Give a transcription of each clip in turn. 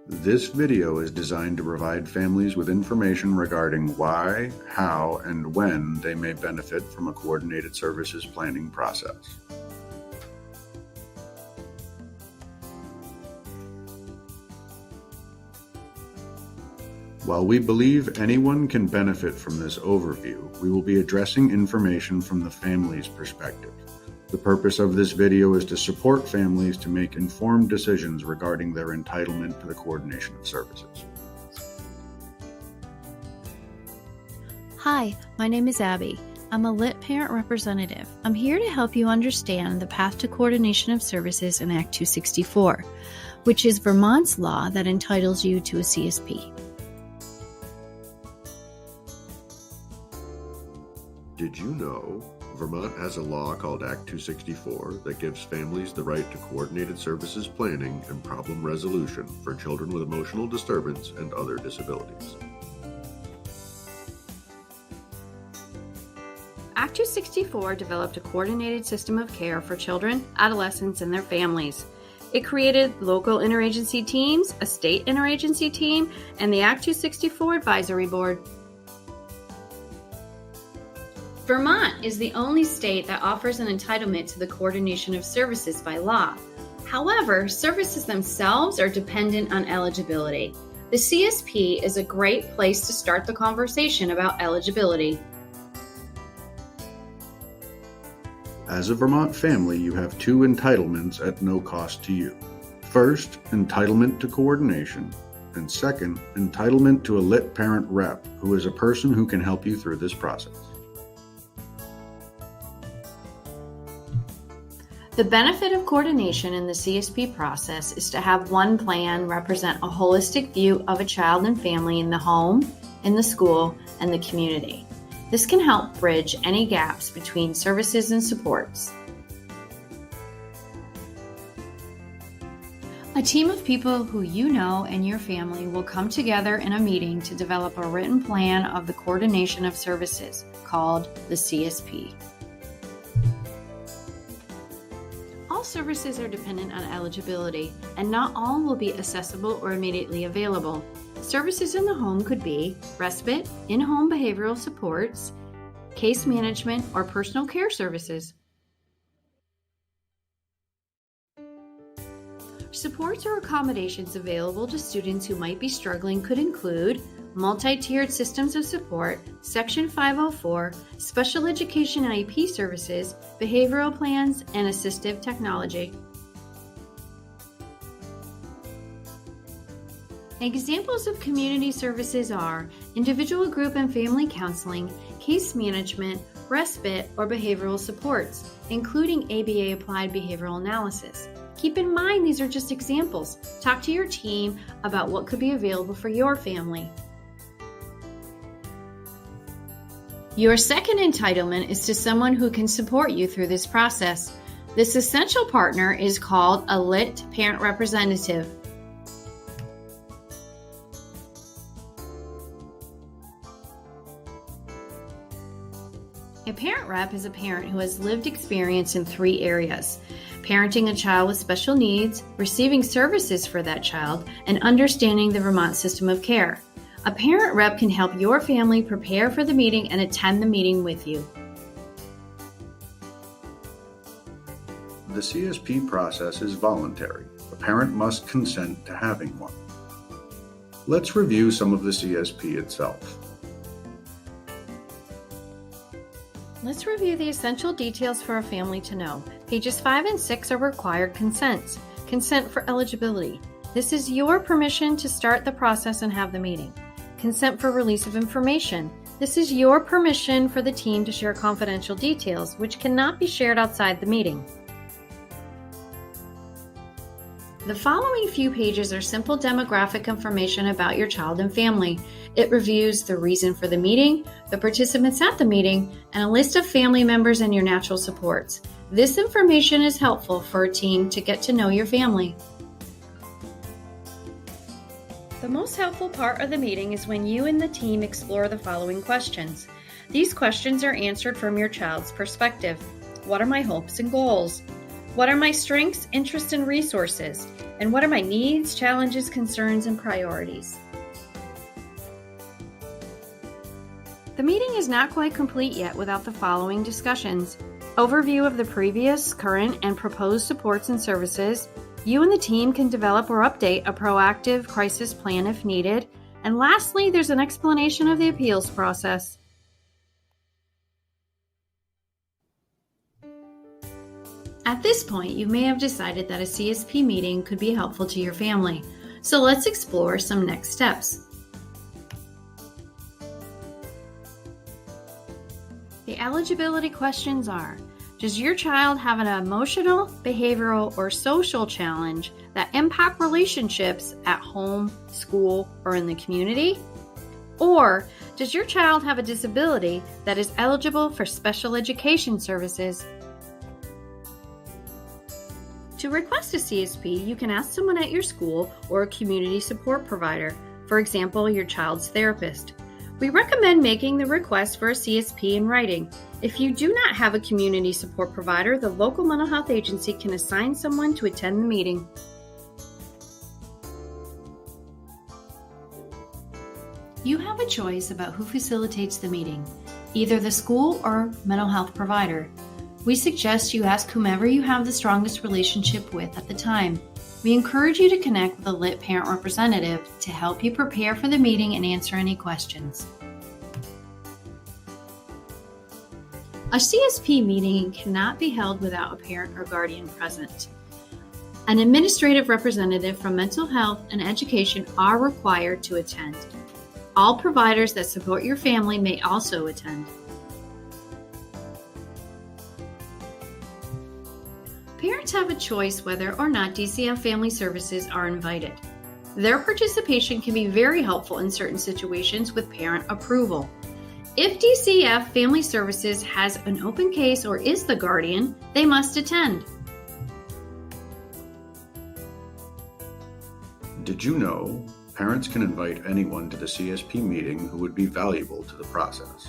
This video is designed to provide families with information regarding why, how, and when they may benefit from a coordinated services planning process. While we believe anyone can benefit from this overview, we will be addressing information from the family's perspective. The purpose of this video is to support families to make informed decisions regarding their entitlement to the coordination of services. Hi, my name is Abby. I'm a LIT parent representative. I'm here to help you understand the path to coordination of services in Act 264, which is Vermont's law that entitles you to a CSP. Did you know Vermont has a law called Act 264 that gives families the right to coordinated services planning and problem resolution for children with emotional disturbance and other disabilities? Act 264 developed a coordinated system of care for children, adolescents, and their families. It created local interagency teams, a state interagency team, and the Act 264 Advisory Board. Vermont is the only state that offers an entitlement to the coordination of services by law. However, services themselves are dependent on eligibility. The CSP is a great place to start the conversation about eligibility. As a Vermont family, you have two entitlements at no cost to you. First, entitlement to coordination, and second, entitlement to a LIT parent rep, who is a person who can help you through this process. The benefit of coordination in the CSP process is to have one plan represent a holistic view of a child and family in the home, in the school, and the community. This can help bridge any gaps between services and supports. A team of people who you know and your family will come together in a meeting to develop a written plan of the coordination of services, called the CSP. All services are dependent on eligibility, and not all will be accessible or immediately available. Services in the home could be respite, in-home behavioral supports, case management, or personal care services. Supports or accommodations available to students who might be struggling could include multi-tiered systems of support, Section 504, special education IEP services, behavioral plans, and assistive technology. Examples of community services are individual, group, and family counseling, case management, respite, or behavioral supports, including ABA-applied behavioral analysis. Keep in mind these are just examples. Talk to your team about what could be available for your family. Your second entitlement is to someone who can support you through this process. This essential partner is called a LIT parent representative. A parent rep is a parent who has lived experience in three areas: parenting a child with special needs, receiving services for that child, and understanding the Vermont system of care. A parent rep can help your family prepare for the meeting and attend the meeting with you. The CSP process is voluntary. A parent must consent to having one. Let's review some of the CSP itself. Let's review the essential details for a family to know. Pages 5 and 6 are required consents. Consent for eligibility. This is your permission to start the process and have the meeting. Consent for release of information. This is your permission for the team to share confidential details, which cannot be shared outside the meeting. The following few pages are simple demographic information about your child and family. It reviews the reason for the meeting, the participants at the meeting, and a list of family members and your natural supports. This information is helpful for a team to get to know your family. The most helpful part of the meeting is when you and the team explore the following questions. These questions are answered from your child's perspective. What are my hopes and goals? What are my strengths, interests, and resources? And what are my needs, challenges, concerns, and priorities? The meeting is not quite complete yet without the following discussions. Overview of the previous, current, and proposed supports and services. You and the team can develop or update a proactive crisis plan if needed. And lastly, there's an explanation of the appeals process. At this point, you may have decided that a CSP meeting could be helpful to your family. So let's explore some next steps. The eligibility questions are: does your child have an emotional, behavioral, or social challenge that impact relationships at home, school, or in the community? Or does your child have a disability that is eligible for special education services? To request a CSP, you can ask someone at your school or a community support provider, for example, your child's therapist. We recommend making the request for a CSP in writing. If you do not have a community support provider, the local mental health agency can assign someone to attend the meeting. You have a choice about who facilitates the meeting, either the school or mental health provider. We suggest you ask whomever you have the strongest relationship with at the time. We encourage you to connect with a lit parent representative to help you prepare for the meeting and answer any questions. A CSP meeting cannot be held without a parent or guardian present. An administrative representative from mental health and education are required to attend. All providers that support your family may also attend. Parents have a choice whether or not DCF Family Services are invited. Their participation can be very helpful in certain situations with parent approval. If DCF Family Services has an open case or is the guardian, they must attend. Did you know parents can invite anyone to the CSP meeting who would be valuable to the process?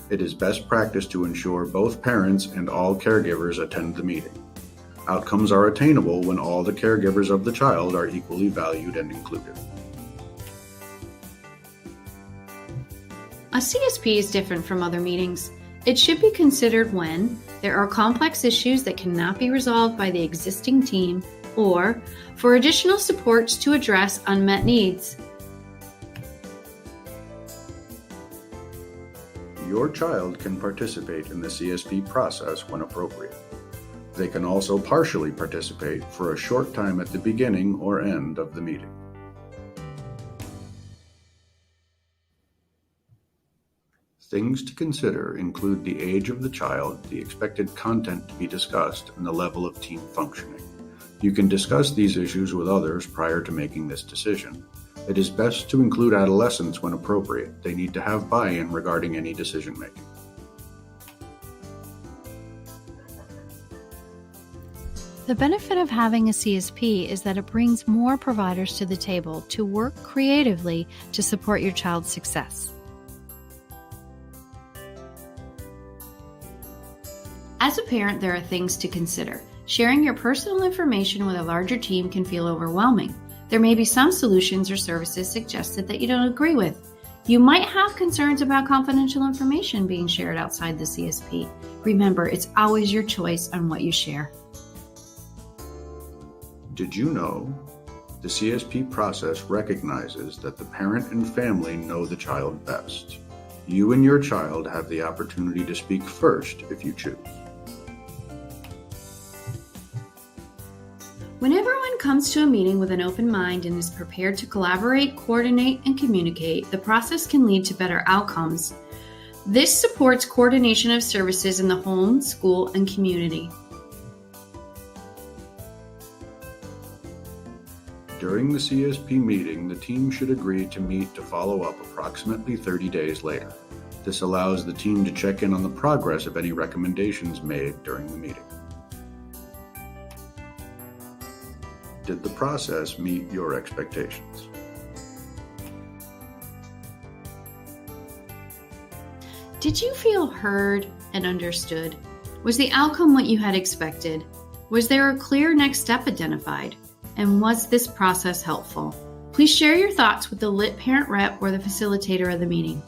It is best practice to ensure both parents and all caregivers attend the meeting. Outcomes are attainable when all the caregivers of the child are equally valued and included. A CSP is different from other meetings. It should be considered when there are complex issues that cannot be resolved by the existing team, or for additional supports to address unmet needs. Your child can participate in the CSP process when appropriate. They can also partially participate for a short time at the beginning or end of the meeting. Things to consider include the age of the child, the expected content to be discussed, and the level of team functioning. You can discuss these issues with others prior to making this decision. It is best to include adolescents when appropriate. They need to have buy-in regarding any decision-making. The benefit of having a CSP is that it brings more providers to the table to work creatively to support your child's success. As a parent, there are things to consider. Sharing your personal information with a larger team can feel overwhelming. There may be some solutions or services suggested that you don't agree with. You might have concerns about confidential information being shared outside the CSP. Remember, it's always your choice on what you share. Did you know the CSP process recognizes that the parent and family know the child best? You and your child have the opportunity to speak first if you choose. When everyone comes to a meeting with an open mind and is prepared to collaborate, coordinate, and communicate, the process can lead to better outcomes. This supports coordination of services in the home, school, and community. During the CSP meeting, the team should agree to meet to follow up approximately 30 days later. This allows the team to check in on the progress of any recommendations made during the meeting. Did the process meet your expectations? Did you feel heard and understood? Was the outcome what you had expected? Was there a clear next step identified? And was this process helpful? Please share your thoughts with the LIT parent rep or the facilitator of the meeting.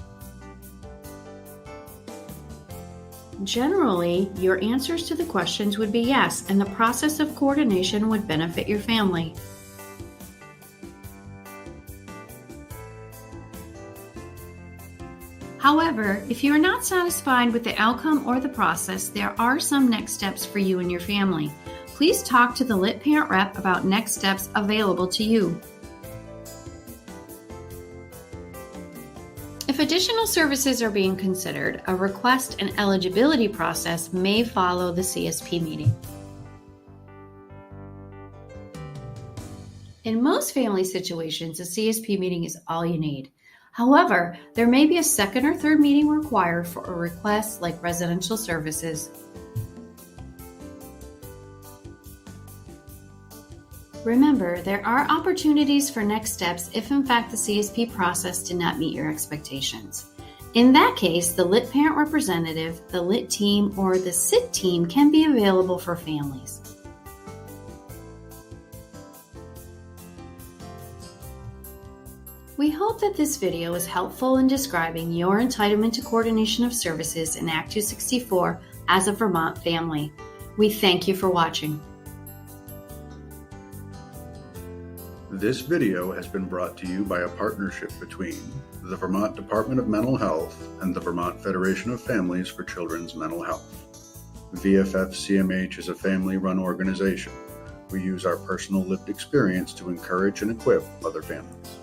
Generally, your answers to the questions would be yes, and the process of coordination would benefit your family. However, if you are not satisfied with the outcome or the process, there are some next steps for you and your family. Please talk to the LIT parent rep about next steps available to you. If additional services are being considered, a request and eligibility process may follow the CSP meeting. In most family situations, a CSP meeting is all you need. However, there may be a second or third meeting required for a request like residential services. Remember, there are opportunities for next steps if in fact the CSP process did not meet your expectations. In that case, the LIT parent representative, the LIT team, or the SIT team can be available for families. We hope that this video is helpful in describing your entitlement to coordination of services in Act 264 as a Vermont family. We thank you for watching. This video has been brought to you by a partnership between the Vermont Department of Mental Health and the Vermont Federation of Families for Children's Mental Health. VFFCMH is a family-run organization. We use our personal lived experience to encourage and equip other families.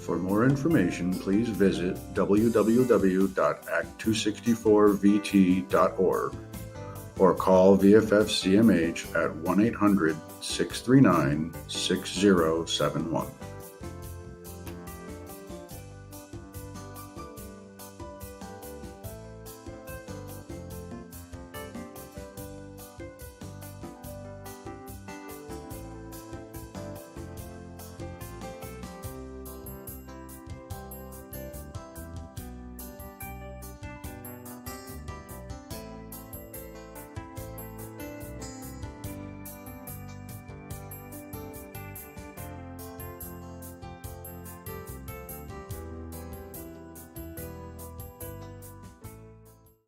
For more information, please visit www.act264vt.org or call VFFCMH at 1-800-639-6071.